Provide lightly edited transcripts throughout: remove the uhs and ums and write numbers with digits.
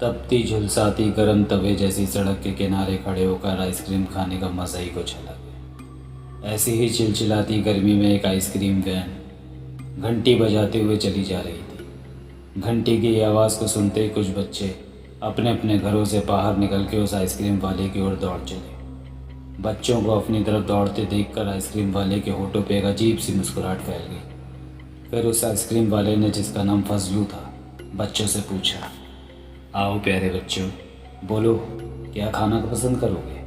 तपती झुलसाती गर्म तवे जैसी सड़क के किनारे खड़े होकर आइसक्रीम खाने का मज़ा ही कुछ अलग है। ऐसी ही चिलचिलाती गर्मी में एक आइसक्रीम वैन घंटी बजाते हुए चली जा रही थी। घंटी की आवाज़ को सुनते ही कुछ बच्चे अपने अपने घरों से बाहर निकल के उस आइसक्रीम वाले की ओर दौड़ चले। बच्चों को अपनी तरफ दौड़ते देखकर आइसक्रीम वाले के होठों पे एक अजीब सी मुस्कुराहट फैल गई। फिर उस आइसक्रीम वाले ने, जिसका नाम फजलू था, बच्चों से पूछा, आओ प्यारे बच्चों, बोलो क्या खाना पसंद करोगे?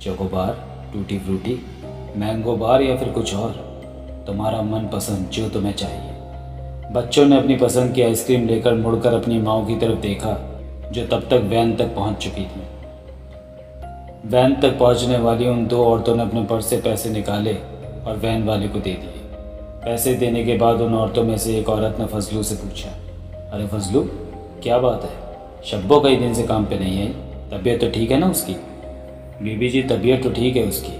चोकोबार, टूटी फ्रूटी, मैंगो बार या फिर कुछ और? तुम्हारा मन पसंद, जो तुम्हें चाहिए। बच्चों ने अपनी पसंद की आइसक्रीम लेकर मुड़कर अपनी माँ की तरफ देखा, जो तब तक वैन तक पहुँच चुकी थी। वैन तक पहुँचने वाली उन दो औरतों ने अपने पर्स से पैसे निकाले और वैन वाले को दे दिए। पैसे देने के बाद उन औरतों में से एक औरत ने फजलू से पूछा, अरे फजलू, क्या बात है? शब्बो कई दिन से काम पे नहीं आई, तबीयत तो ठीक है ना उसकी? बीबी जी, तबीयत तो ठीक है उसकी।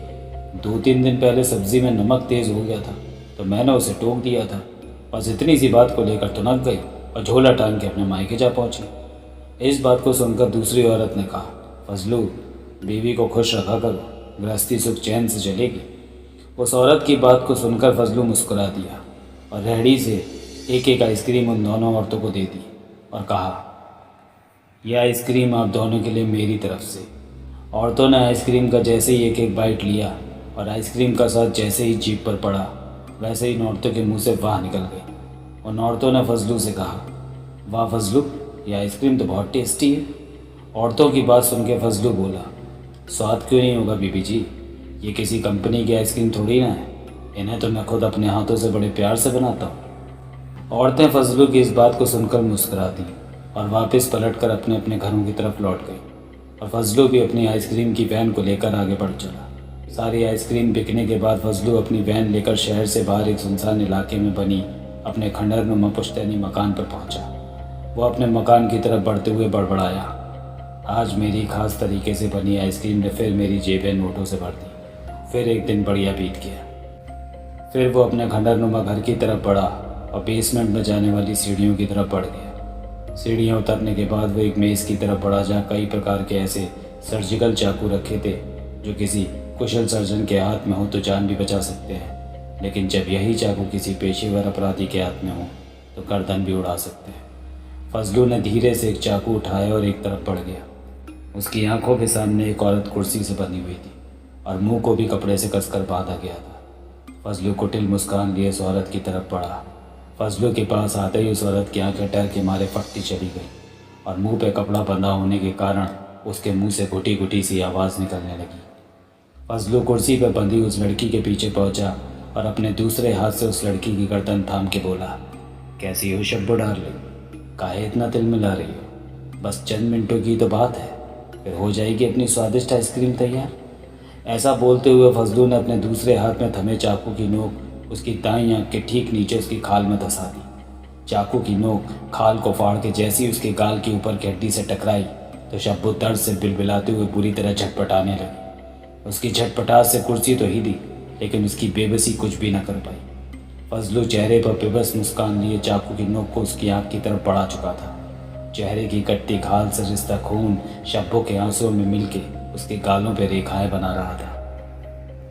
2-3 दिन पहले सब्ज़ी में नमक तेज़ हो गया था तो मैंने उसे टोक दिया था। बस इतनी सी बात को लेकर तो नक गई और झोला टांग के अपने मायके जा पहुंची। इस बात को सुनकर दूसरी औरत ने कहा, फजलू, बीवी को खुश रखा करो, गृहस्थी सुख चैन से चलेगी। उस औरत की बात को सुनकर फजलू मुस्कुरा दिया और रेहड़ी से एक एक आइसक्रीम उन दोनों औरतों को दे दी और कहा, यह आइसक्रीम आप दोनों के लिए मेरी तरफ से। औरतों ने आइसक्रीम का जैसे ही एक एक बाइट लिया और आइसक्रीम का स्वाद जैसे ही जीभ पर पड़ा, वैसे ही इन औरतों के मुंह से वाह निकल गई। उन औरतों ने फजलू से कहा, वाह फजलू, यह आइसक्रीम तो बहुत टेस्टी है। औरतों की बात सुन के फजलू बोला, स्वाद क्यों नहीं होगा बीबी जी, ये किसी कंपनी की आइसक्रीम थोड़ी ना है, इन्हें तो मैं खुद अपने हाथों से बड़े प्यार से बनाता हूँ। औरतें फजलू की इस बात को सुनकर मुस्कुरा दी और वापस पलटकर अपने अपने घरों की तरफ लौट गई और फजलू भी अपनी आइसक्रीम की वैन को लेकर आगे बढ़ चला। सारी आइसक्रीम बिकने के बाद फजलू अपनी वैन लेकर शहर से बाहर एक सुनसान इलाके में बनी अपने खंडहरनुमा पुश्तैनी मकान पर पहुंचा। वो अपने मकान की तरफ बढ़ते हुए बड़बड़ाया, आज मेरी खास तरीके से बनी आइसक्रीम ने फिर मेरी जेबें नोटों से भर दी। फिर एक दिन बढ़िया बीत गया। फिर वो अपने खंडहरनुमा घर की तरफ बढ़ा और बेसमेंट में जाने वाली सीढ़ियों की तरफ बढ़ गया। सीढ़ियाँ उतरने के बाद वो एक मेज़ की तरफ बढ़ा, जहाँ कई प्रकार के ऐसे सर्जिकल चाकू रखे थे जो किसी कुशल सर्जन के हाथ में हो तो जान भी बचा सकते हैं, लेकिन जब यही चाकू किसी पेशेवर अपराधी के हाथ में हो तो गर्दन भी उड़ा सकते हैं। फजलू ने धीरे से एक चाकू उठाया और एक तरफ बढ़ गया। उसकी आंखों के सामने एक औरत कुर्सी से बंधी हुई थी और मुंह को भी कपड़े से कसकर बांधा गया था। फजलू कुटिल मुस्कान लिए उस औरत की तरफ बढ़ा। फजलू के पास आते ही उस औरत की आंखें डर के मारे फटती चली गई और मुंह पे कपड़ा बंधा होने के कारण उसके मुंह से घुटी घुटी सी आवाज़ निकलने लगी। फजलू कुर्सी पर बंधी उस लड़की के पीछे पहुंचा और अपने दूसरे हाथ से उस लड़की की गर्दन थाम के बोला, कैसी हो शब्बो डार्लिंग, काहे इतना तिल मिला रही हो? बस चंद मिनटों की तो बात है, फिर हो जाएगी अपनी स्वादिष्ट आइसक्रीम तैयार। ऐसा बोलते हुए फजलू ने अपने दूसरे हाथ में थमे चाकू की नोक उसकी दाईं आंख के ठीक नीचे उसकी खाल में धंसा दी। चाकू की नोक खाल को फाड़ के जैसी ही उसके गाल की ऊपर की हड्डी से टकराई तो शब्बो दर्द से बिलबिलाते हुए बुरी तरह झटपटाने लगी। उसकी झटपटाहट से कुर्सी तो हिली, लेकिन उसकी बेबसी कुछ भी न कर पाई। फजलू चेहरे पर बेबस मुस्कान लिए चाकू की नोक को उसकी आंख की तरफ बढ़ा चुका था। चेहरे की कट्टी खाल से रिश्ता खून शब्बों के आंसुओं में मिलके उसके गालों पर रेखाएं बना रहा था।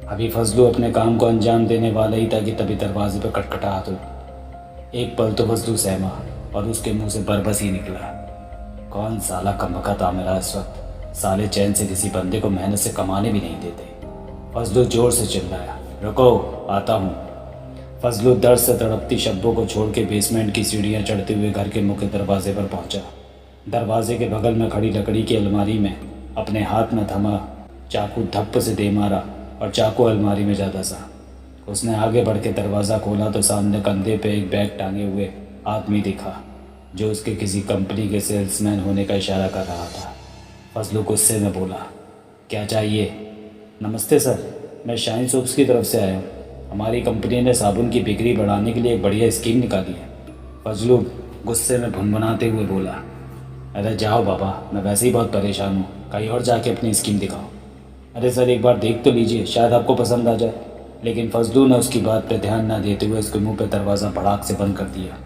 अभी फजलू अपने काम को अंजाम देने वाला ही था कि तभी दरवाजे पर खटखटाहट हुई। एक पल तो फजलू सहमा और उसके मुंह से बरबस ही निकला, कौन साला कमबख्त आ मेरा इस वक्त, साले चैन से किसी बंदे को मेहनत से कमाने भी नहीं देते। फजलू जोर से चिल्लाया, रुको, आता हूँ। फजलू दर्द से तड़पती शब्बों को छोड़ के बेसमेंट की सीढ़ियाँ चढ़ते हुए घर के मुख्य दरवाजे पर पहुँचा। दरवाजे के बगल में खड़ी लकड़ी की अलमारी में अपने हाथ में थमा चाकू धप्प से दे मारा और चाकू अलमारी में जा धंसा। उसने आगे बढ़ के दरवाज़ा खोला तो सामने कंधे पे एक बैग टांगे हुए आदमी दिखा, जो उसके किसी कंपनी के सेल्समैन होने का इशारा कर रहा था। फजलू गुस्से में बोला, क्या चाहिए? नमस्ते सर, मैं शाइन सोप्स की तरफ से आया हूँ। हमारी कंपनी ने साबुन की बिक्री बढ़ाने के लिए एक बढ़िया स्कीम निकाली है। फजलू गुस्से में भुनभुनाते हुए बोला, अरे जाओ बाबा, मैं वैसे ही बहुत परेशान हूँ, कहीं और जाके अपनी स्कीम दिखाओ। अरे सर, एक बार देख तो लीजिए, शायद आपको पसंद आ जाए। लेकिन फजलू ने उसकी बात पर ध्यान न देते हुए उसके मुंह पर दरवाज़ा भड़ाक से बंद कर दिया।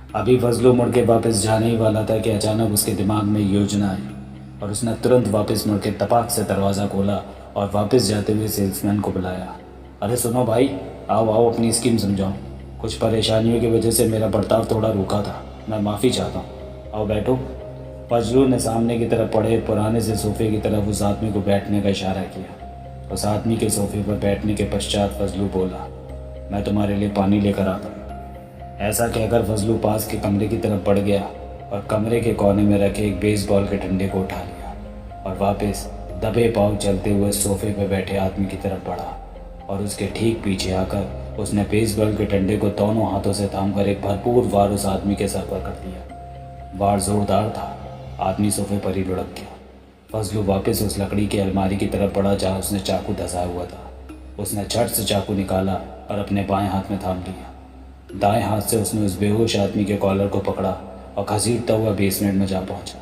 अभी फजलू मुड़ के वापस जाने ही वाला था कि अचानक उसके दिमाग में योजना आई और उसने तुरंत वापस मुड़ के तपाक से दरवाज़ा खोला और वापस जाते हुए सेल्समैन को बुलाया। अरे सुनो भाई, आओ आओ, अपनी स्कीम समझाओ। कुछ परेशानियों की वजह से मेरा बर्ताव थोड़ा रुका था, मैं माफ़ी चाहता हूँ। आओ बैठो। फजलू ने सामने की तरफ पड़े पुराने से सोफे की तरफ उस आदमी को बैठने का इशारा किया। उस आदमी के सोफे पर बैठने के पश्चात फजलू बोला, मैं तुम्हारे लिए पानी लेकर आता हूँ। ऐसा कहकर फजलू पास के कमरे की तरफ बढ़ गया और कमरे के कोने में रखे एक बेसबॉल के डंडे को उठा लिया और वापस दबे पाँव चलते हुए सोफे पर बैठे आदमी की तरफ बढ़ा और उसके ठीक पीछे आकर उसने बेसबॉल के डंडे को दोनों हाथों से थामकर एक भरपूर वार उस आदमी के सर पर कर दिया। वार जोरदार था, आदमी सोफे पर ही लुढ़क गया। फजलू वापस उस लकड़ी की अलमारी की तरफ बढ़ा जहाँ उसने चाकू धंसा हुआ था। उसने झट से चाकू निकाला और अपने बाएं हाथ में थाम लिया। दाएं हाथ से उसने उस बेहोश आदमी के कॉलर को पकड़ा और घसीटता हुआ बेसमेंट में जा पहुंचा,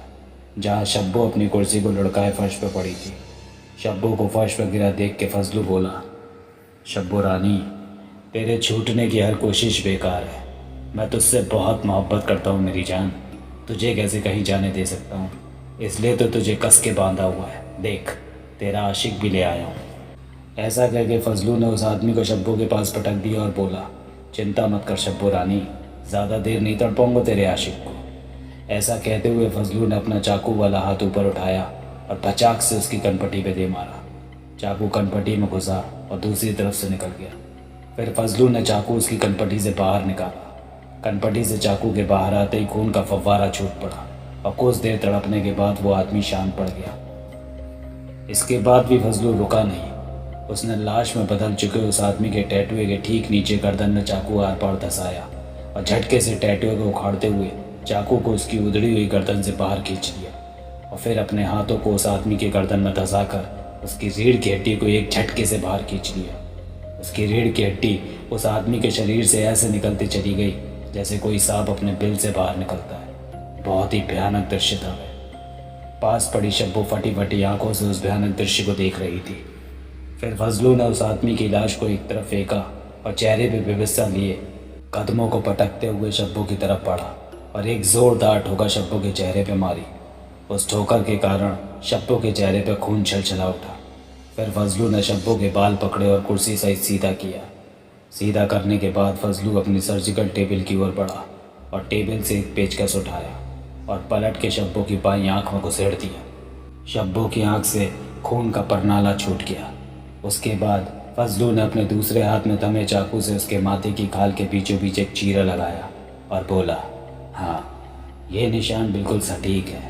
जहां शब्बो अपनी कुर्सी को लुढ़काए फर्श पर पड़ी थी। शब्बो को फर्श पर गिरा देख के फजलू बोला, शब्बो रानी, तेरे छूटने की हर कोशिश बेकार है। मैं तुझसे बहुत मोहब्बत करता हूँ मेरी जान, तुझे कैसे कहीं जाने दे सकता हूँ, इसलिए तो तुझे कस के बांधा हुआ है। देख, तेरा आशिक भी ले आया हूँ। ऐसा कहके फजलू ने उस आदमी को शब्बो के पास पटक दिया और बोला, चिंता मत कर शब्बो रानी, ज़्यादा देर नहीं तड़पाऊंगा तेरे आशिक को। ऐसा कहते हुए फजलू ने अपना चाकू वाला हाथ ऊपर उठाया और पचाक से उसकी कनपट्टी पे दे मारा। चाकू कनपट्टी में घुसा और दूसरी तरफ से निकल गया। फिर फजलू ने चाकू उसकी कनपट्टी से बाहर निकाला। कनपट्टी से चाकू के बाहर आते ही खून का फव्वारा छूट पड़ा और कुछ देर तड़पने के बाद वो आदमी शांत पड़ गया। इसके बाद भी फजलू रुका नहीं। उसने लाश में बदल चुके उस आदमी के टैटुए के ठीक नीचे गर्दन में चाकू आर पार धंसाया और झटके से टैटुए को उखाड़ते हुए चाकू को उसकी उधड़ी हुई गर्दन से बाहर खींच लिया और फिर अपने हाथों को उस आदमी के गर्दन में धंसाकर उसकी रीढ़ की हड्डी को एक झटके से बाहर खींच लिया। उसकी रीढ़ की हड्डी उस आदमी के शरीर से ऐसे निकलती चली गई जैसे कोई सांप अपने बिल से बाहर निकलता है। बहुत ही भयानक दृश्य था वह। पास पड़ी शब्बो फटी फटी आंखों से उस भयानक दृश्य को देख रही थी। फिर फजलू ने उस आदमी की लाश को एक तरफ फेंका और चेहरे पे बेबसा लिए कदमों को पटकते हुए शब्बो की तरफ बढ़ा और एक जोरदार ठोकर शब्बो के चेहरे पे मारी। उस ठोकर के कारण शब्बो के चेहरे पे खून छलछला उठा। फिर फजलू ने शब्बो के बाल पकड़े और कुर्सी सहित सीधा किया। सीधा करने के बाद फजलू अपनी सर्जिकल टेबल की ओर बढ़ा और टेबल से एक पेचकस उठाया और पलट के शब्बो की बाईं आंख में घुसेड़ दिया। शब्बो की आंख से खून का परनाला छूट गया। उसके बाद फजलू ने अपने दूसरे हाथ में थमे चाकू से उसके माथे की खाल के बीचों बीच एक चीरा लगाया और बोला, हाँ, ये निशान बिल्कुल सटीक है,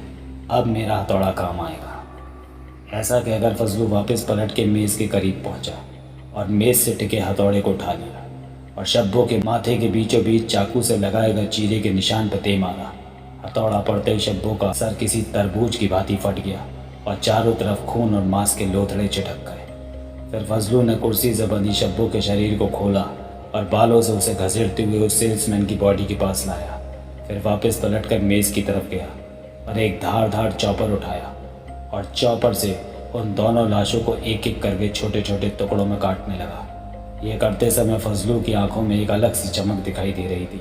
अब मेरा हथौड़ा काम आएगा। ऐसा कहकर फजलू वापस पलट के मेज़ के करीब पहुंचा और मेज़ से टिके हथौड़े को उठा लिया और शब्बो के माथे के बीचों बीच चाकू से लगाए गए चीरे के निशान पर दे मारा। हथौड़ा पड़ते ही शब्बो का सर किसी तरबूज की भांति फट गया और चारों तरफ खून और मांस के लोथड़े चिटक गए। फिर फजलू ने कुर्सी से बंधी शब्बो के शरीर को खोला और बालों से उसे घसीटते हुए उस सेल्समैन की बॉडी के पास लाया। फिर वापस पलटकर मेज़ की तरफ गया और एक धारदार चॉपर उठाया और चॉपर से उन दोनों लाशों को एक एक करके छोटे छोटे टुकड़ों में काटने लगा। ये करते समय फजलू की आंखों में एक अलग सी चमक दिखाई दे रही थी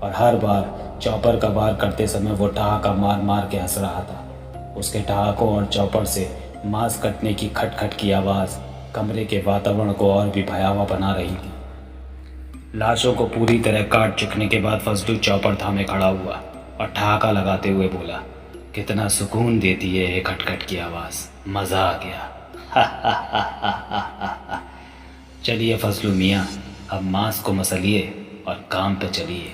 और हर बार चॉपर का वार करते समय वो ठहाका मार मार के हंस रहा था। उसके ठहाकों और चॉपर से मांस कटने की खटखट की आवाज़ कमरे के वातावरण को और भी भयावह बना रही थी। लाशों को पूरी तरह काट चुकने के बाद फजलू चौपर थामे खड़ा हुआ और ठहाका लगाते हुए बोला, कितना सुकून देती है ये खटखट की आवाज़, मज़ा आ गया। चलिए फजलू मियाँ, अब मांस को मसलिए और काम पे चलिए।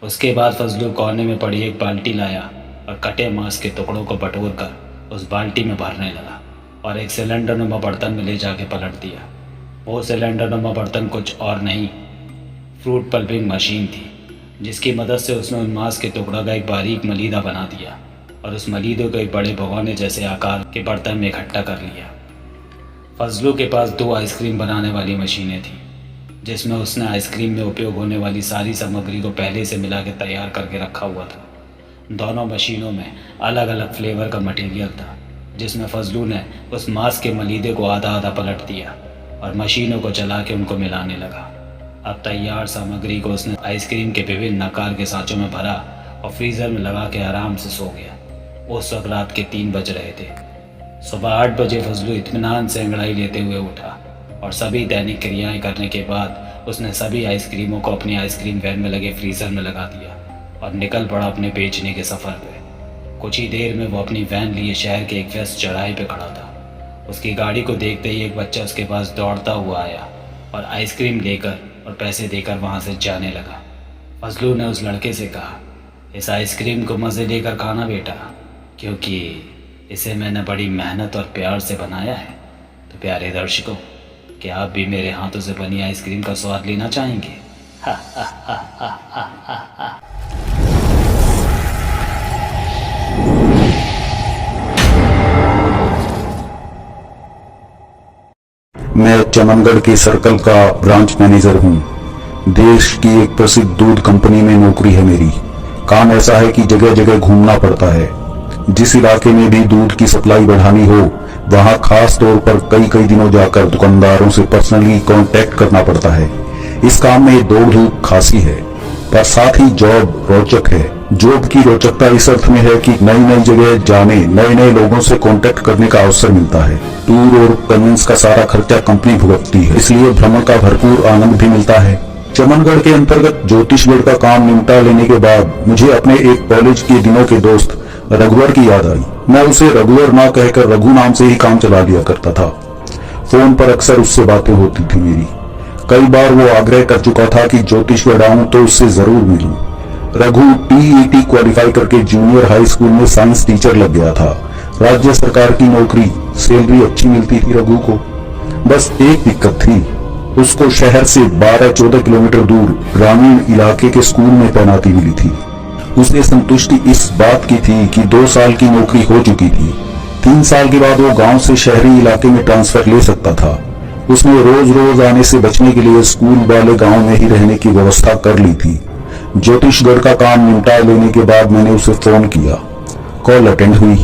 उसके बाद फजलू कोने में पड़ी एक बाल्टी लाया और कटे मांस के टुकड़ों को बटोर कर उस बाल्टी में भरने लगा और एक सिलेंडर नुमा बर्तन में ले जाके पलट दिया। वो सिलेंडर नुमा बर्तन कुछ और नहीं, फ्रूट पल्पिंग मशीन थी, जिसकी मदद से उसने उन मांस के टुकड़ा का एक बारीक मलीदा बना दिया और उस मलीदे को एक बड़े भगोने जैसे आकार के बर्तन में इकट्ठा कर लिया। फजलू के पास 2 आइसक्रीम बनाने वाली मशीनें थीं, जिसमें उसने आइसक्रीम में उपयोग होने वाली सारी सामग्री को पहले से मिला के तैयार करके रखा हुआ था। दोनों मशीनों में अलग अलग फ्लेवर का मटेरियल था, जिसमें फजलू ने उस मांस के मलीदे को आधा आधा पलट दिया और मशीनों को चला के उनको मिलाने लगा। अब तैयार सामग्री को उसने आइसक्रीम के विभिन्न आकार के सांचों में भरा और फ्रीजर में लगा के आराम से सो गया। उस वक्त रात के 3 बज रहे थे। सुबह 8 बजे फजलू इत्मीनान से अंगड़ाई लेते हुए उठा और सभी दैनिक क्रियाएं करने के बाद उसने सभी आइसक्रीमों को अपनी आइसक्रीम वैन में लगे फ्रीजर में लगा दिया और निकल पड़ा अपने बेचने के सफ़र पे। कुछ ही देर में वो अपनी वैन लिए शहर के एक व्यस्त चौराहे पे खड़ा था। उसकी गाड़ी को देखते ही एक बच्चा उसके पास दौड़ता हुआ आया और आइसक्रीम लेकर और पैसे देकर वहाँ से जाने लगा। फजलू ने उस लड़के से कहा, इस आइसक्रीम को मज़े लेकर खाना बेटा, क्योंकि इसे मैंने बड़ी मेहनत और प्यार से बनाया है। तो प्यारे दर्शकों, क्या आप भी मेरे हाथों से बनी आइसक्रीम का स्वाद लेना चाहेंगे? मैं चमनगढ़ के सर्कल का ब्रांच मैनेजर हूँ। देश की एक प्रसिद्ध दूध कंपनी में नौकरी है मेरी। काम ऐसा है कि जगह जगह घूमना पड़ता है। जिस इलाके में भी दूध की सप्लाई बढ़ानी हो, वहाँ खास तौर पर कई दिनों जाकर दुकानदारों से पर्सनली कांटेक्ट करना पड़ता है। इस काम में दौड़ धूप खासी है, पर साथ ही जॉब रोचक है। जॉब की रोचकता इस अर्थ में है कि नई नई जगह जाने, नए नए लोगों से कांटेक्ट करने का अवसर मिलता है। टूर और कन्वेंस का सारा खर्चा कंपनी भुगतती है, इसलिए भ्रमण का भरपूर आनंद भी मिलता है। चमनगढ़ के अंतर्गत ज्योतिषगढ़ का काम निपटा लेने के बाद मुझे अपने एक कॉलेज के दिनों के दोस्त रघुवर की याद आई। मैं उसे रघुवर ना कहकर रघु नाम से ही काम चला लिया करता था। फोन पर अक्सर उससे बातें होती थी मेरी। कई बार वो आग्रह कर चुका था कि ज्योतिषगढ़ आऊं तो उससे जरूर मिलूं। रघु टीईटी क्वालिफाई करके जूनियर हाई स्कूल में साइंस टीचर लग गया था। राज्य सरकार की नौकरी, सैलरी अच्छी मिलती थी रघु को। बस एक दिक्कत थी, उसको शहर से 12-14 किलोमीटर दूर ग्रामीण इलाके के स्कूल में तैनाती मिली थी। उसे संतुष्टि इस बात की थी कि 2 साल की नौकरी हो चुकी थी। 3 साल के बाद वो गांव से शहरी इलाके में ट्रांसफर ले सकता था। उसने रोज रोज आने से बचने के लिए स्कूल वाले गांव में ही रहने की व्यवस्था कर ली थी। ज्योतिषगढ़ का काम निपटा लेने के बाद मैंने उसे फोन किया। कॉल अटेंड हुई।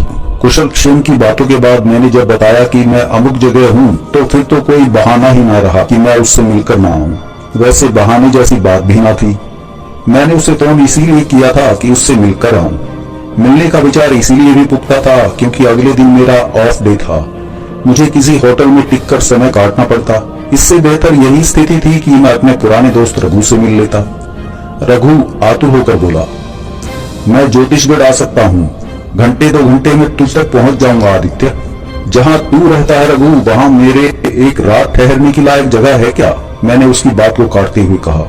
कुशल क्षेम की बातों के बाद मैंने जब बताया कि मैं अमुक जगह हूँ, तो फिर तो कोई बहाना ही ना रहा कि मैं उससे मिलकर ना आऊं। वैसे बहाने जैसी बात भी ना थी। मैंने उसे फोन इसीलिए किया था कि उससे मिलकर आऊं। मिलने का विचार इसीलिए भी पुख्ता था क्योंकि अगले दिन मेरा ऑफ डे था। मुझे किसी होटल में टिककर समय काटना पड़ता। इससे बेहतर यही स्थिति थी कि मैं अपने पुराने दोस्त रघु से मिल लेता। रघु आतुर होकर बोला, मैं ज्योतिषगढ़ आ सकता हूँ। 1-2 घंटे में तुझ तक पहुंच जाऊंगा आदित्य। जहाँ तू रहता है रघु, वहाँ मेरे एक रात ठहरने की लायक जगह है क्या? मैंने उसकी बात को काटते हुए कहा।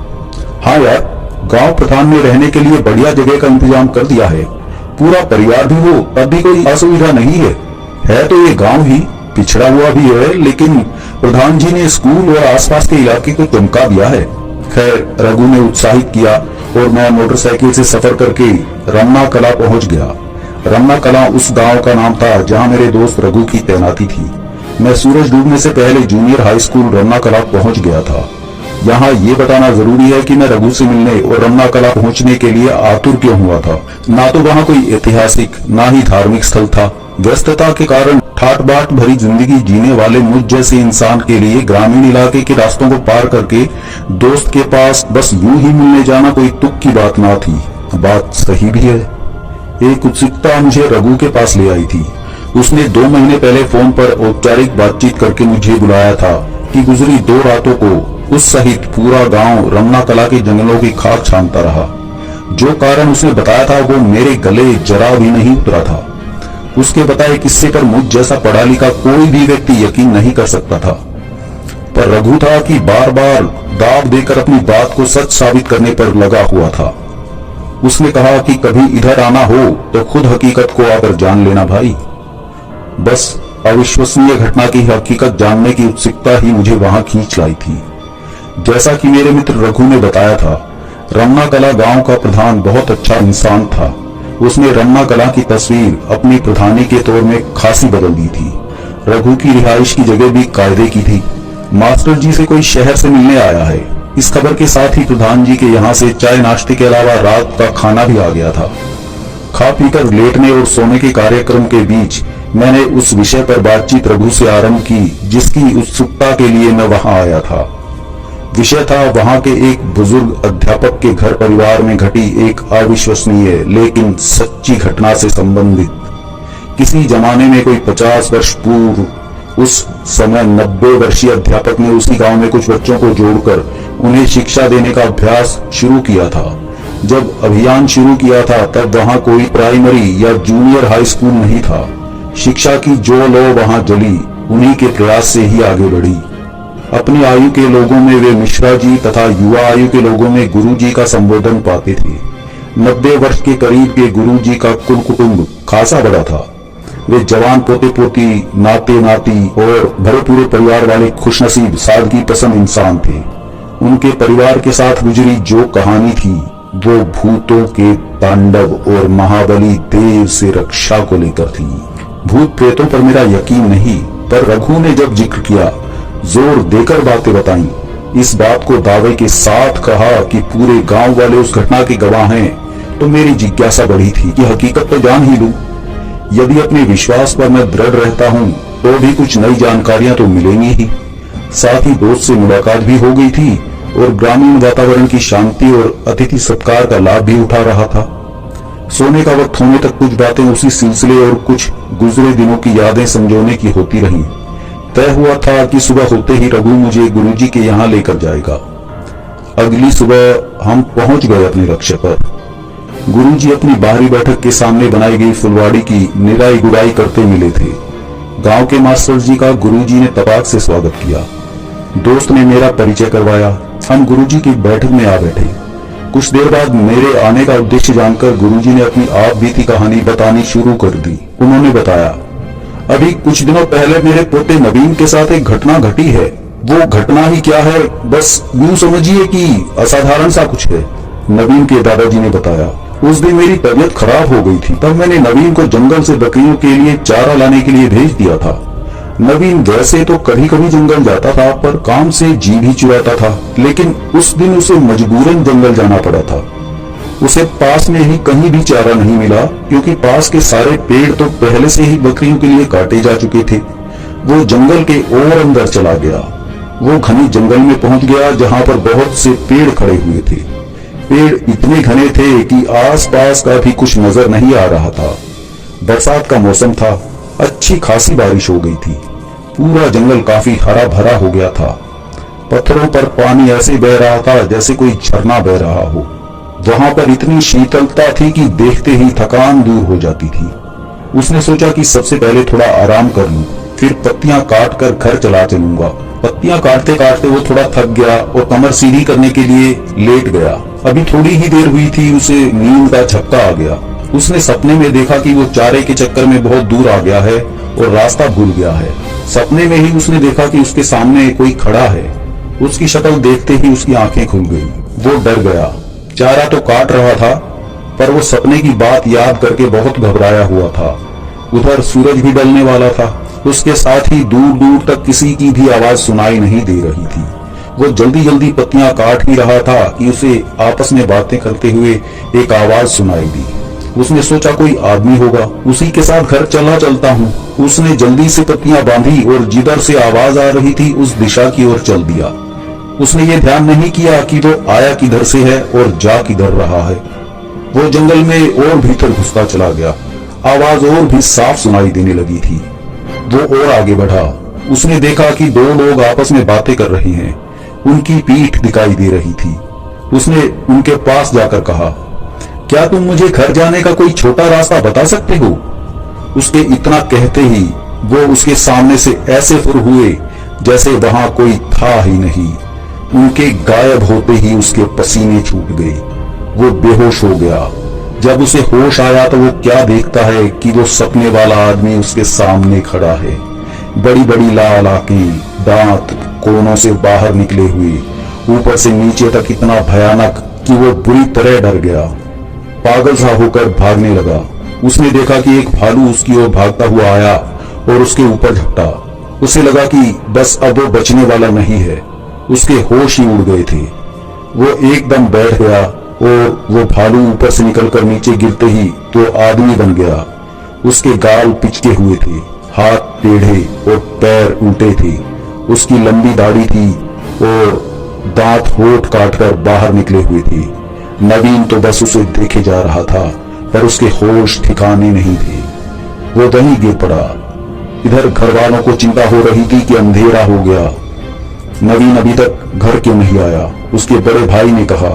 हाँ यार, गांव प्रधान ने रहने के लिए बढ़िया जगह का इंतजाम कर दिया है। पूरा परिवार भी हो, तब भी कोई असुविधा नहीं है तो ये गांव ही पिछड़ा हुआ भी है, लेकिन प्रधान जी ने स्कूल और आसपास के इलाके को चमका दिया है। खैर, रघु ने उत्साहित किया और मैं मोटरसाइकिल से सफर करके रमना कला पहुंच गया। रमना कला उस गांव का नाम था जहां मेरे दोस्त रघु की तैनाती थी। मैं सूरज डूबने से पहले जूनियर हाई स्कूल रमना कला पहुंच गया था। यहाँ ये बताना जरूरी है कि मैं रघु से मिलने और रमना कला पहुंचने के लिए आतुर क्यों हुआ था। ना तो वहाँ कोई ऐतिहासिक, ना ही धार्मिक स्थल था। व्यस्तता के कारण ठाट बाट भरी जिंदगी जीने वाले मुझ जैसे इंसान के लिए ग्रामीण इलाके के रास्तों को पार करके दोस्त के पास बस यूं ही मिलने जाना कोई तुक की बात ना थी। बात सही भी है। एक उत्सुकता मुझे रघु के पास ले आई थी। उसने 2 महीने पहले फोन पर औपचारिक बातचीत करके मुझे बुलाया था कि गुजरी 2 रातों को उस सहित पूरा गांव रमना कला के जंगलों की खाक छानता रहा। जो कारण उसने बताया था वो मेरे गले जरा भी नहीं उतरा था। उसके बताए किस्से पर मुझ जैसा पढ़ा लिखा कोई भी व्यक्ति यकीन नहीं कर सकता था, पर रघु था कि बार बार दाव देकर अपनी बात को सच साबित करने पर लगा हुआ था। उसने कहा कि कभी इधर आना हो तो खुद हकीकत को आकर जान लेना भाई। बस अविश्वसनीय घटना की हकीकत जानने की उत्सुकता ही मुझे वहां खींच लाई थी। जैसा कि मेरे मित्र रघु ने बताया था, रमना कला गांव का प्रधान बहुत अच्छा इंसान था। उसने रमना कला की तस्वीर अपनी प्रधानी के तौर में खासी बदल दी थी। रघु की रिहाइश की जगह भी कायदे की थी। मास्टर जी से कोई शहर से मिलने आया है, इस खबर के साथ ही प्रधान जी के यहाँ से चाय नाश्ते के अलावा रात का खाना भी आ गया था। खा पीकर लेटने और सोने के कार्यक्रम के बीच मैंने उस विषय पर बातचीत रघु से आरंभ की जिसकी उत्सुकता के लिए मैं वहां आया था। विषय था वहां के एक बुजुर्ग अध्यापक के घर परिवार में घटी एक अविश्वसनीय लेकिन सच्ची घटना से संबंधित। किसी जमाने में कोई 50 वर्ष पूर्व उस समय 90 वर्षीय अध्यापक ने उसी गांव में कुछ बच्चों को जोड़कर उन्हें शिक्षा देने का अभ्यास शुरू किया था। जब अभियान शुरू किया था तब वहां कोई प्राइमरी या जूनियर हाई स्कूल नहीं था। शिक्षा की जो लौ वहां जली उन्हीं के प्रयास से ही आगे बढ़ी। अपनी आयु के लोगों में वे मिश्रा जी तथा युवा आयु के लोगों में गुरु जी का संबोधन पाते थे। 90 वर्ष के करीब के गुरु जी का कुल कुटुंब खासा बड़ा था। वे जवान पोते पोती, नाते नाती और भरे पूरे परिवार वाले खुशनसीब सादगी पसंद इंसान थे। उनके परिवार के साथ गुजरी जो कहानी थी वो भूतों के तांडव और महाबली देव से रक्षा को लेकर थी। भूत प्रेतों पर मेरा यकीन नहीं, पर रघु ने जब जिक्र किया, जोर देकर बातें बताई, इस बात को दावे के साथ कहा कि पूरे गांव वाले उस घटना के गवाह हैं, तो मेरी जिज्ञासा बढ़ी थी कि हकीकत तो जान ही लूं। यदि अपने विश्वास पर मैं दृढ़ रहता हूं तो भी कुछ नई जानकारियां तो मिलेंगी ही। साथ ही दोस्त से मुलाकात भी हो गई थी और ग्रामीण वातावरण की शांति और अतिथि सत्कार का लाभ भी उठा रहा था। सोने का वक्त होने तक कुछ बातें उसी सिलसिले और कुछ गुजरे दिनों की यादें संजोने की होती रहीं। तय हुआ था कि सुबह होते ही रघु मुझे गुरुजी के यहाँ लेकर जाएगा। अगली सुबह हम पहुंच गए अपने लक्ष्य पर। गुरुजी अपनी बाहरी बैठक के सामने बनाई गई फुलवाड़ी की निराई गुड़ाई करते मिले थे। गांव के मास्टर जी का गुरुजी ने तपाक से स्वागत किया। दोस्त ने मेरा परिचय करवाया। हम गुरुजी की बैठक में आ बैठे। कुछ देर बाद मेरे आने का उद्देश्य जानकर गुरुजी ने अपनी आप बीती कहानी बतानी शुरू कर दी। उन्होंने बताया, अभी कुछ दिनों पहले मेरे पोते नवीन के साथ एक घटना घटी है। वो घटना ही क्या है, बस यूं समझिए कि असाधारण सा कुछ है। नवीन के दादाजी ने बताया, उस दिन मेरी तबीयत खराब हो गई थी। तब मैंने नवीन को जंगल से बकरियों के लिए चारा लाने के लिए भेज दिया था। नवीन वैसे तो कभी कभी जंगल जाता था, पर काम से जी भी चुराता था। लेकिन उस दिन उसे मजबूरन जंगल जाना पड़ा था। उसे पास में ही कहीं भी चारा नहीं मिला, क्योंकि पास के सारे पेड़ तो पहले से ही बकरियों के लिए काटे जा चुके थे। वो जंगल के और अंदर चला गया। वो घने जंगल में पहुंच गया जहां पर बहुत से पेड़ खड़े हुए थे। पेड़ इतने घने थे कि आसपास का भी कुछ नजर नहीं आ रहा था। बरसात का मौसम था। अच्छी खासी बारिश हो गई थी। पूरा जंगल काफी हरा भरा हो गया था। पत्थरों पर पानी ऐसे बह रहा था जैसे कोई झरना बह रहा हो। वहां पर इतनी शीतलता थी कि देखते ही थकान दूर हो जाती थी। उसने सोचा कि सबसे पहले थोड़ा आराम कर लूं, फिर पत्तियां काट कर घर चला चलूंगा। पत्तियां काटते काटते वो थोड़ा थक गया और कमर सीधी करने के लिए लेट गया। अभी थोड़ी ही देर हुई थी, उसे नींद का झपका आ गया। उसने सपने में देखा कि वो चारे के चक्कर में बहुत दूर आ गया है और रास्ता भूल गया है। सपने में ही उसने देखा कि उसके सामने कोई खड़ा है। उसकी शक्ल देखते ही उसकी आंखें खुल गई। वो डर गया। चारा तो काट रहा था, पर वो सपने की बात याद करके बहुत घबराया हुआ था। उधर सूरज भी ढलने वाला था। उसके साथ ही दूर दूर तक किसी की भी आवाज सुनाई नहीं दे रही थी। वो जल्दी जल्दी पत्तियां काट ही रहा था कि उसे आपस में बातें करते हुए एक आवाज सुनाई दी। उसने सोचा कोई आदमी होगा, उसी के साथ घर चला चलता हूँ। उसने जल्दी से पत्तियां बांधी और जिधर से आवाज आ रही थी उस दिशा की ओर चल दिया। उसने ये ध्यान नहीं किया कि वो आया किधर से है और जा किधर रहा है। वो जंगल में और भीतर घुसता चला गया। आवाज और भी साफ सुनाई देने लगी थी। वो और आगे बढ़ा। उसने देखा कि दो लोग आपस में बातें कर रहे हैं। उनकी पीठ दिखाई दे रही थी। उसने उनके पास जाकर कहा, क्या तुम मुझे घर जाने का कोई छोटा रास्ता बता सकते हो? उसके इतना कहते ही वो उसके सामने से ऐसे फुर हुए जैसे वहां कोई था ही नहीं। उनके गायब होते ही उसके पसीने छूट गए। वो बेहोश हो गया। जब उसे होश आया तो वो क्या देखता है कि वो सपने वाला आदमी उसके सामने खड़ा है। बड़ी बड़ी लाल आंखें, दांत कोनों से बाहर निकले हुए, ऊपर से नीचे तक इतना भयानक कि वो बुरी तरह डर गया। पागल सा होकर भागने लगा। उसने देखा कि एक भालू उसकी ओर भागता हुआ आया और उसके ऊपर झपटा। उसे लगा कि बस अब वो बचने वाला नहीं है। उसके होश ही उड़ गए थे। वो एकदम बैठ गया और वो भालू ऊपर से निकलकर नीचे गिरते ही तो आदमी बन गया। उसके गाल पिचके हुए थे, हाथ टेढ़े और पैर उल्टे थे। उसकी लंबी दाढ़ी थी और दांत होठ काटकर बाहर निकले हुए थे। नवीन तो बस उसे देखे जा रहा था, पर उसके होश ठिकाने नहीं थे। वो वहीं गिर पड़ा। इधर घर वालों को चिंता हो रही थी कि अंधेरा हो गया, नवीन अभी तक घर क्यों नहीं आया। उसके बड़े भाई ने कहा,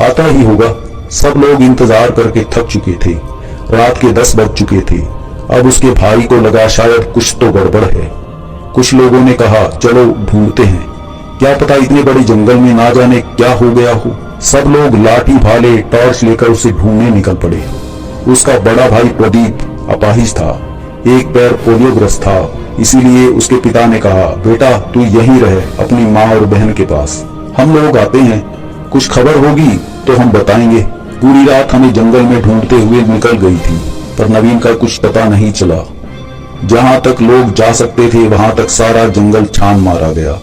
आता ही होगा। सब लोग इंतजार करके थक चुके थे। रात के 10 बज चुके थे। अब उसके भाई को लगा शायद कुछ तो गड़बड़ है। कुछ लोगों ने कहा, चलो ढूंढते हैं, क्या पता इतने बड़े जंगल में ना जाने क्या हो गया हो। सब लोग लाठी भाले टॉर्च लेकर उसे ढूंढने निकल पड़े। उसका बड़ा भाई प्रदीप अपाहिज था, एक पैर पोलियोग्रस्त था, इसीलिए उसके पिता ने कहा, बेटा तू यहीं रहे अपनी माँ और बहन के पास, हम लोग आते हैं, कुछ खबर होगी तो हम बताएंगे। पूरी रात हमें जंगल में ढूंढते हुए निकल गई थी, पर नवीन का कुछ पता नहीं चला। जहां तक लोग जा सकते थे वहां तक सारा जंगल छान मारा गया,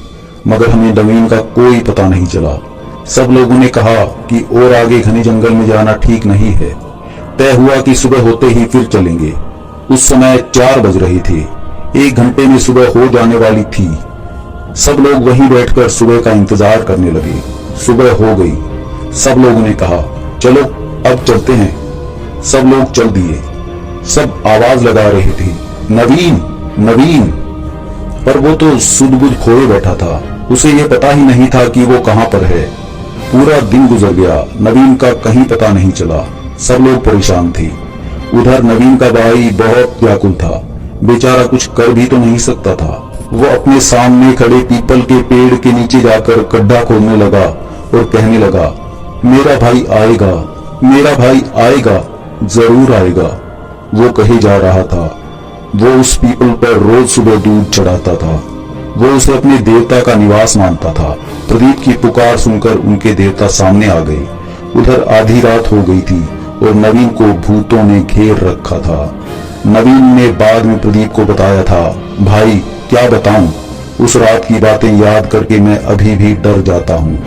मगर हमें नवीन का कोई पता नहीं चला। सब लोगों ने कहा कि और आगे घने जंगल में जाना ठीक नहीं है। तय हुआ कि सुबह होते ही फिर चलेंगे। उस समय 4 बज रहे थे, 1 घंटे में सुबह हो जाने वाली थी। सब लोग वहीं बैठकर सुबह का इंतजार करने लगे। सुबह हो गई। सब लोगों ने कहा, चलो अब चलते हैं। सब लोग चल दिए। सब आवाज लगा रहे थे, नवीन नवीन, पर वो तो सुध-बुध खोए बैठा था। उसे ये पता ही नहीं था कि वो कहां पर है। पूरा दिन गुजर गया, नवीन का कहीं पता नहीं चला। सब लोग परेशान थे। उधर नवीन का भाई बहुत व्याकुल था, बेचारा कुछ कर भी तो नहीं सकता था। वो अपने सामने खड़े पीपल के पेड़ के नीचे जाकर गड्ढा खोदने लगा और कहने लगा, मेरा भाई आएगा, मेरा भाई आएगा, जरूर आएगा। वो कहे जा रहा था। वो उस पीपल पर रोज सुबह दूध चढ़ाता था। वो उसे अपने देवता का निवास मानता था। प्रदीप की पुकार सुनकर उनके देवता सामने आ गए। उधर आधी रात हो गई थी और नवीन को भूतों ने घेर रखा था। नवीन ने बाद में प्रदीप को बताया था, भाई क्या बताऊं, उस रात की बातें याद करके मैं अभी भी डर जाता हूँ।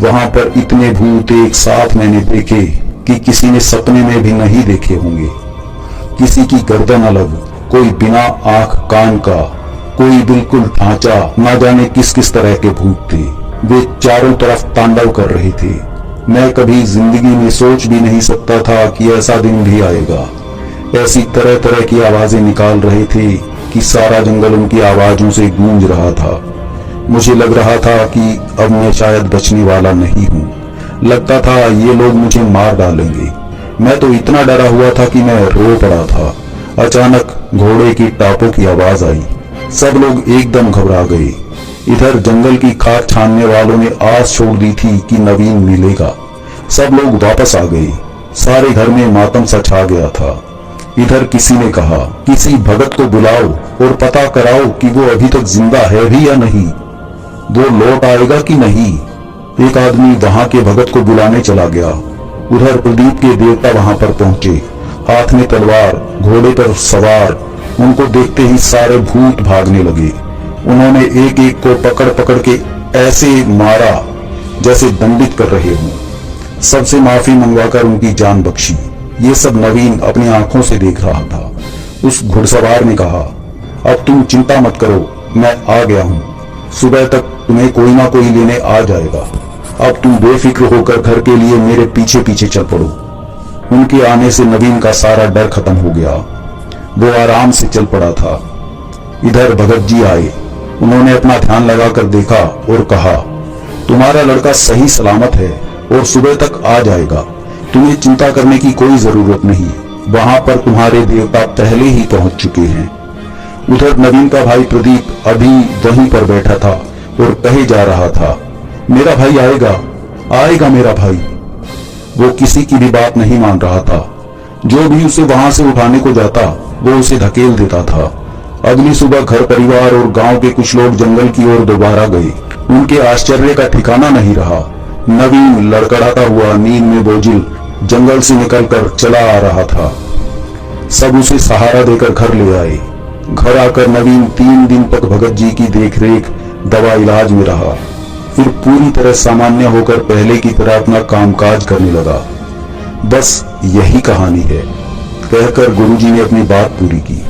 वहां पर इतने भूत एक साथ मैंने देखे कि किसी ने सपने में भी नहीं देखे होंगे। किसी की गर्दन अलग, कोई बिना आंख कान का, कोई बिल्कुल ढांचा, ना जाने किस किस तरह के भूत थे। वे चारों तरफ तांडव कर रहे थे। मैं कभी जिंदगी में सोच भी नहीं सकता था कि ऐसा दिन भी आएगा। ऐसी तरह तरह की आवाजें निकाल रहे थे कि सारा जंगल उनकी आवाजों से गूंज रहा था। मुझे लग रहा था कि अब मैं शायद बचने वाला नहीं हूँ। लगता था ये लोग मुझे मार डालेंगे। मैं तो इतना डरा हुआ था कि मैं रो पड़ा था। अचानक घोड़े की टापों की आवाज आई। सब लोग एकदम घबरा गए। इधर जंगल की खाद छानने वालों ने आस छोड़ दी थी कि नवीन मिलेगा। सब लोग वापस आ गए। सारे घर में मातम सा छा गया था। इधर किसी ने कहा, किसी भगत को बुलाओ और पता कराओ कि वो अभी तक जिंदा है भी या नहीं, वो लौट आएगा कि नहीं। एक आदमी वहां के भगत को बुलाने चला गया। उधर प्रदीप के देवता वहां पर पहुंचे, हाथ में तलवार, घोड़े पर सवार। उनको देखते ही सारे भूत भागने लगे। उन्होंने एक एक को पकड़ पकड़ के ऐसे मारा जैसे दंडित कर रहे हों। सबसे माफी मंगवाकर उनकी जान बख्शी। ये सब नवीन अपनी आंखों से देख रहा था। उस घुड़सवार ने कहा, अब तुम चिंता मत करो, मैं आ गया हूं। सुबह तक तुम्हें कोई ना कोई लेने आ जाएगा। अब तुम बेफिक्र होकर घर के लिए मेरे पीछे पीछे चल पड़ो। उनके आने से नवीन का सारा डर खत्म हो गया। वो आराम से चल पड़ा था। इधर भगत जी आए। उन्होंने अपना ध्यान लगाकर देखा और कहा, तुम्हारा लड़का सही सलामत है और सुबह तक आ जाएगा। तुम्हें चिंता करने की कोई जरूरत नहीं। वहां पर तुम्हारे देवता पहले ही पहुंच चुके हैं। उधर नवीन का भाई प्रदीप अभी वहीं पर बैठा था और कहे जा रहा था, मेरा भाई आएगा, आएगा मेरा भाई। वो किसी की भी बात नहीं मान रहा था। जो भी उसे वहां से उठाने को जाता वो उसे धकेल देता था। अगली सुबह घर परिवार और गांव के कुछ लोग जंगल की ओर दोबारा गए। उनके आश्चर्य का ठिकाना नहीं रहा। नवीन लड़खड़ाता हुआ नींद में बोझिल जंगल से निकलकर चला आ रहा था। सब उसे सहारा देकर घर ले आए। घर आकर नवीन 3 दिन तक भगत जी की देखरेख, दवा इलाज में रहा। फिर पूरी तरह सामान्य होकर पहले की तरह अपना कामकाज करने लगा। बस यही कहानी है, कहकर गुरुजी ने अपनी बात पूरी की।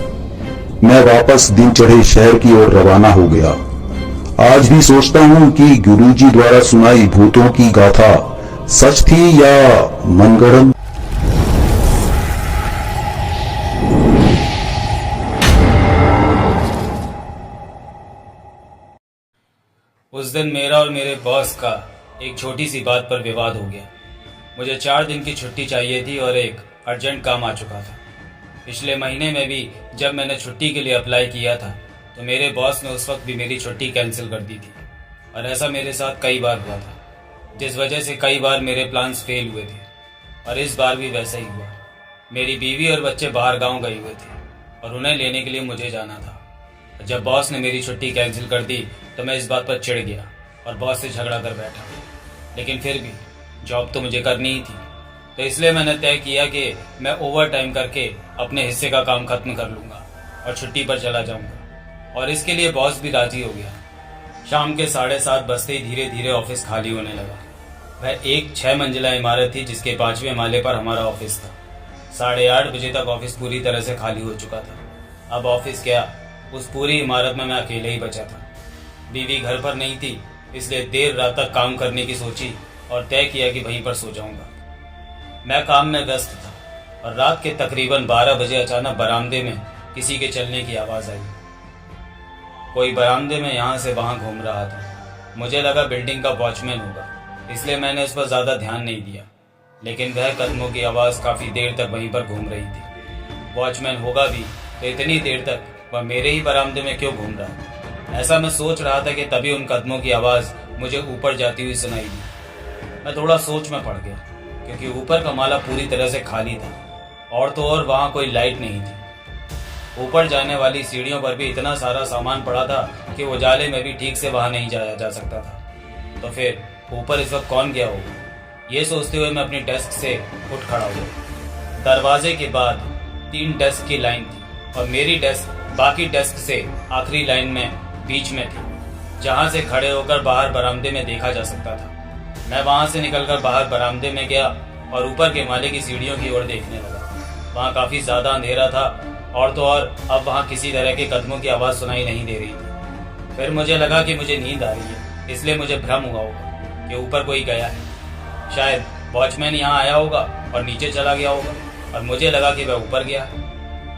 मैं वापस दिन चढ़े शहर की ओर रवाना हो गया। आज भी सोचता हूँ कि गुरुजी द्वारा सुनाई भूतों की गाथा सच थी या मनगढ़ंत। उस दिन मेरा और मेरे बॉस का एक छोटी सी बात पर विवाद हो गया। मुझे 4 दिन की छुट्टी चाहिए थी और एक अर्जेंट काम आ चुका था। पिछले महीने में भी जब मैंने छुट्टी के लिए अप्लाई किया था तो मेरे बॉस ने उस वक्त भी मेरी छुट्टी कैंसिल कर दी थी और ऐसा मेरे साथ कई बार हुआ था, जिस वजह से कई बार मेरे प्लान्स फेल हुए थे और इस बार भी वैसा ही हुआ। मेरी बीवी और बच्चे बाहर गांव गए हुए थे और उन्हें लेने के लिए मुझे जाना था। जब बॉस ने मेरी छुट्टी कैंसिल कर दी तो मैं इस बात पर चिढ़ गया और बॉस से झगड़ा कर बैठा। लेकिन फिर भी जॉब तो मुझे करनी ही थी, तो इसलिए मैंने तय किया कि मैं ओवर टाइम करके अपने हिस्से का काम खत्म कर लूँगा और छुट्टी पर चला जाऊँगा, और इसके लिए बॉस भी राजी हो गया। शाम के 7:30 बजते ही धीरे धीरे ऑफिस खाली होने लगा। वह एक 6 मंजिला इमारत थी जिसके 5वें माले पर हमारा ऑफिस था। 8:30 बजे तक ऑफिस पूरी तरह से खाली हो चुका था। अब ऑफिस क्या, उस पूरी इमारत में मैं अकेले ही बचा था। बीवी घर पर नहीं थी, इसलिए देर रात तक काम करने की सोची और तय किया कि वहीं पर सो जाऊंगा। मैं काम में व्यस्त था और रात के तकरीबन 12 बजे अचानक बरामदे में किसी के चलने की आवाज़ आई। कोई बरामदे में यहाँ से वहाँ घूम रहा था। मुझे लगा बिल्डिंग का वॉचमैन होगा, इसलिए मैंने इस पर ज़्यादा ध्यान नहीं दिया, लेकिन वह कदमों की आवाज़ काफ़ी देर तक वहीं पर घूम रही थी। वॉचमैन होगा भी तो इतनी देर तक वह मेरे ही बरामदे में क्यों घूम रहा? ऐसा मैं सोच रहा था कि तभी उन कदमों की आवाज़ मुझे ऊपर जाती हुई सुनाई दी। मैं थोड़ा सोच में पड़ गया, क्योंकि ऊपर का माला पूरी तरह से खाली था और तो और वहाँ कोई लाइट नहीं थी। ऊपर जाने वाली सीढ़ियों पर भी इतना सारा सामान पड़ा था कि उजाले में भी ठीक से वहाँ नहीं जाया जा सकता था। तो फिर ऊपर इस वक्त कौन गया होगा? ये सोचते हुए मैं अपनी डेस्क से उठ खड़ा हुआ। दरवाजे के बाद 3 डेस्क की लाइन थी और मेरी डेस्क बाकी डेस्क से आखिरी लाइन में बीच में थी, जहाँ से खड़े होकर बाहर बरामदे में देखा जा सकता था। मैं वहाँ से निकलकर बाहर बरामदे में गया और ऊपर के माले की सीढ़ियों की ओर देखने लगा। वहाँ काफ़ी ज़्यादा अंधेरा था और तो और अब वहाँ किसी तरह के कदमों की आवाज़ सुनाई नहीं दे रही थी। फिर मुझे लगा कि मुझे नींद आ रही है, इसलिए मुझे भ्रम हुआ होगा कि ऊपर कोई गया है। शायद वॉचमैन यहाँ आया होगा और नीचे चला गया होगा और मुझे लगा कि वह ऊपर गया।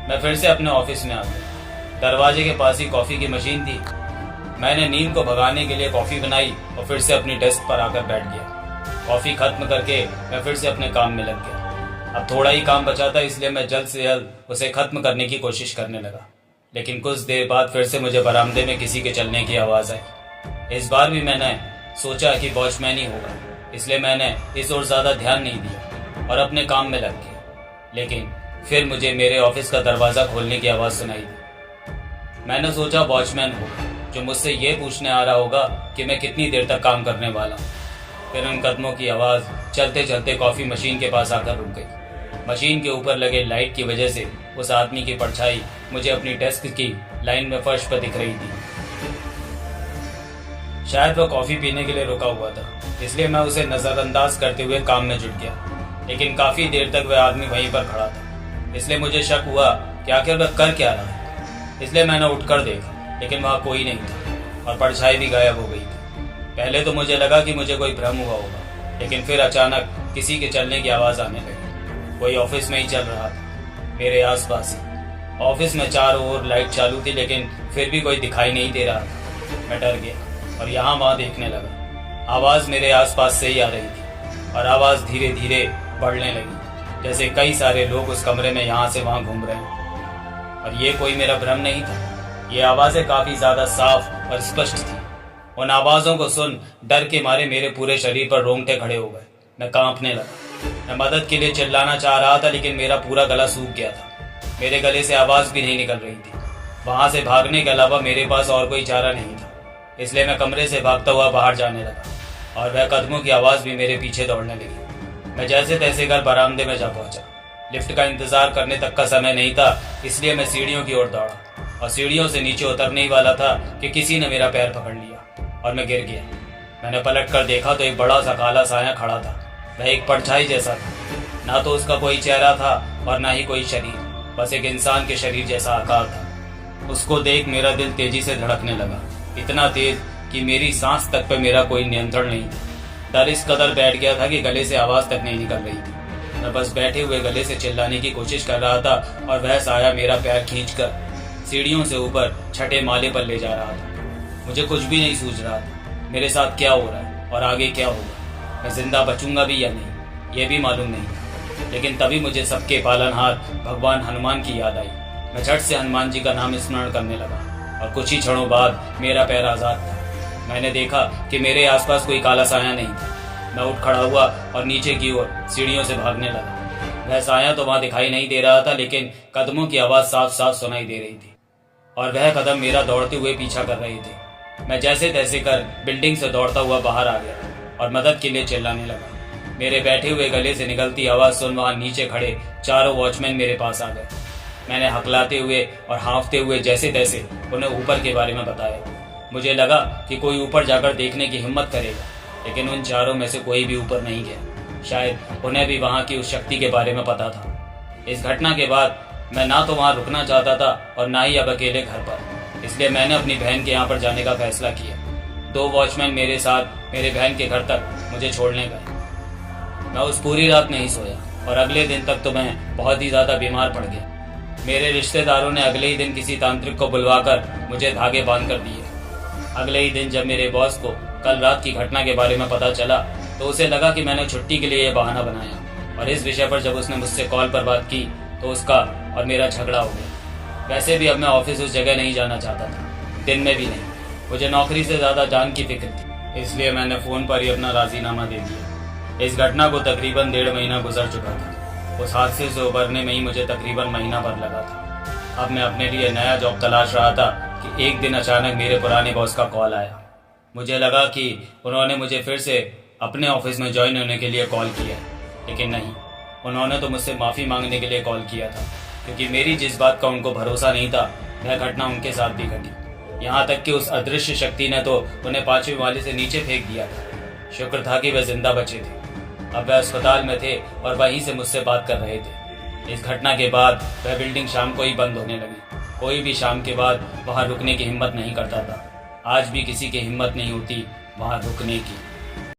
मैं फिर से अपने ऑफिस में आ गया। दरवाजे के पास ही कॉफ़ी की मशीन थी। मैंने नींद को भगाने के लिए कॉफ़ी बनाई और फिर से अपनी डेस्क पर आकर बैठ गया। कॉफ़ी खत्म करके मैं फिर से अपने काम में लग गया। अब थोड़ा ही काम बचा था, इसलिए मैं जल्द से जल्द उसे खत्म करने की कोशिश करने लगा। लेकिन कुछ देर बाद फिर से मुझे बरामदे में किसी के चलने की आवाज़ आई। इस बार भी मैंने सोचा कि वॉचमैन ही होगा, इसलिए मैंने इस ओर ज़्यादा ध्यान नहीं दिया और अपने काम में लग गया। लेकिन फिर मुझे मेरे ऑफिस का दरवाज़ा खोलने की आवाज़ सुनाई दी। मैंने सोचा वॉचमैन होगा, जो मुझसे ये पूछने आ रहा होगा कि मैं कितनी देर तक काम करने वाला हूँ। फिर उन कदमों की आवाज़ चलते चलते कॉफ़ी मशीन के पास आकर रुक गई। मशीन के ऊपर लगे लाइट की वजह से उस आदमी की परछाई मुझे अपनी डेस्क की लाइन में फर्श पर दिख रही थी। शायद वह कॉफ़ी पीने के लिए रुका हुआ था, इसलिए मैं उसे नज़रअंदाज करते हुए काम में जुट गया। लेकिन काफ़ी देर तक वह आदमी वहीं पर खड़ा था, इसलिए मुझे शक हुआ कि आखिर वह कर क्या रहा है। इसलिए मैंने उठकर देखा, लेकिन वहाँ कोई नहीं था और परछाई भी गायब हो गई थी। पहले तो मुझे लगा कि मुझे कोई भ्रम हुआ होगा, लेकिन फिर अचानक किसी के चलने की आवाज़ आने लगी। कोई ऑफिस में ही चल रहा था, मेरे आसपास ही। ऑफिस में चारों ओर लाइट चालू थी, लेकिन फिर भी कोई दिखाई नहीं दे रहा था। मैं डर गया और यहाँ वहाँ देखने लगा। आवाज़ मेरे आसपास से ही आ रही थी और आवाज़ धीरे धीरे बढ़ने लगी, जैसे कई सारे लोग उस कमरे में यहाँ से वहाँ घूम रहे हैं। और ये कोई मेरा भ्रम नहीं था, ये आवाज़ें काफ़ी ज़्यादा साफ और स्पष्ट थी। उन आवाज़ों को सुन डर के मारे मेरे पूरे शरीर पर रोंगटे खड़े हो गए। मैं कांपने लगा। मैं मदद के लिए चिल्लाना चाह रहा था, लेकिन मेरा पूरा गला सूख गया था। मेरे गले से आवाज़ भी नहीं निकल रही थी। वहाँ से भागने के अलावा मेरे पास और कोई चारा नहीं था, इसलिए मैं कमरे से भागता हुआ बाहर जाने लगा और वह कदमों की आवाज़ भी मेरे पीछे दौड़ने लगी। मैं जैसे तैसे घर बरामदे में जा पहुँचा। लिफ्ट का इंतजार करने तक का समय नहीं था, इसलिए मैं सीढ़ियों की ओर दौड़ा और सीढ़ियों से नीचे उतरने ही वाला था कि किसी ने मेरा पैर पकड़ लिया और मैं गिर गया। मैंने पलट कर देखा तो एक बड़ा सा काला साया खड़ा था। वह एक परछाई जैसा था। ना तो उसका कोई चेहरा था और ना ही कोई शरीर, बस एक इंसान के शरीर जैसा आकार था। उसको देख मेरा दिल तेजी से धड़कने लगा, इतना तेज कि मेरी सांस तक पे मेरा कोई नियंत्रण नहीं था। डर इस कदर बैठ गया था कि गले से आवाज तक नहीं निकल रही थी। मैं बस बैठे हुए गले से चिल्लाने की कोशिश कर रहा था और वह साया मेरा पैर खींचकर सीढ़ियों से ऊपर छठे माले पर ले जा रहा था। मुझे कुछ भी नहीं सूझ रहा था मेरे साथ क्या हो रहा है और आगे क्या होगा। मैं जिंदा बचूंगा भी या नहीं ये भी मालूम नहीं। लेकिन तभी मुझे सबके पालनहार भगवान हनुमान की याद आई। मैं झट से हनुमान जी का नाम स्मरण करने लगा और कुछ ही क्षणों बाद मेरा पैर आजाद था। मैंने देखा कि मेरे आसपास कोई काला साया नहीं था। मैं उठ खड़ा हुआ और नीचे की ओर सीढ़ियों से भागने लगा। वह साया तो वहां दिखाई नहीं दे रहा था, लेकिन कदमों की आवाज साफ साफ सुनाई दे रही थी और वह कदम मेरा दौड़ते हुए पीछा कर रहे थे। मैं जैसे तैसे कर बिल्डिंग से दौड़ता हुआ बाहर आ गया और मदद के लिए चिल्लाने लगा। मेरे बैठे हुए गले से निकलती आवाज सुन वहां नीचे खड़े चारों वॉचमैन मेरे पास आ गए। मैंने हकलाते हुए और हाँफते हुए जैसे तैसे उन्हें ऊपर के बारे में बताया। मुझे लगा कि कोई ऊपर जाकर देखने की हिम्मत करेगा, लेकिन उन चारों में से कोई भी ऊपर नहीं गया। शायद उन्हें भी वहां की उस शक्ति के बारे में पता था। इस घटना के बाद मैं ना तो वहां रुकना चाहता था और ना ही अब अकेले घर पर। इसलिए मैंने अपनी बहन के यहाँ पर जाने का फैसला किया। 2 वॉचमैन मेरे साथ मेरे बहन के घर तक मुझे छोड़ने गए। मैं उस पूरी रात नहीं सोया और अगले दिन तक तो मैं बहुत ही ज्यादा बीमार पड़ गया। मेरे रिश्तेदारों ने अगले ही दिन किसी तांत्रिक को बुलवाकर मुझे धागे बांध कर दिए। अगले ही दिन जब मेरे बॉस को कल रात की घटना के बारे में पता चला तो उसे लगा कि मैंने छुट्टी के लिए यह बहाना बनाया और इस विषय पर जब उसने मुझसे कॉल पर बात की तो उसका और मेरा झगड़ा हो गया। वैसे भी अब मैं ऑफिस उस जगह नहीं जाना चाहता था, दिन में भी नहीं। मुझे नौकरी से ज्यादा जान की फिक्र थी, इसलिए मैंने फोन पर ही अपना राजीनामा दे दिया। इस घटना को तकरीबन 1.5 महीना गुजर चुका था। उस हादसे से उबरने में ही मुझे तकरीबन महीना भर लगा था। अब मैं अपने लिए नया जॉब तलाश रहा था कि एक दिन अचानक मेरे पुराने बॉस का कॉल आया। मुझे लगा कि उन्होंने मुझे फिर से अपने ऑफिस में ज्वाइन होने के लिए कॉल किया, लेकिन नहीं, उन्होंने तो मुझसे माफ़ी मांगने के लिए कॉल किया था, क्योंकि मेरी जिस बात का उनको भरोसा नहीं था वह घटना उनके साथ भी घटी। यहाँ तक कि उस अदृश्य शक्ति ने तो उन्हें 5वें माले से नीचे फेंक दिया था। शुक्र था कि वह जिंदा बचे थे। अब वह अस्पताल में थे और वहीं से मुझसे बात कर रहे थे। इस घटना के बाद वह बिल्डिंग शाम को ही बंद होने लगी। कोई भी शाम के बाद वहां रुकने की हिम्मत नहीं करता था। आज भी किसी की हिम्मत नहीं होती वहां रुकने की।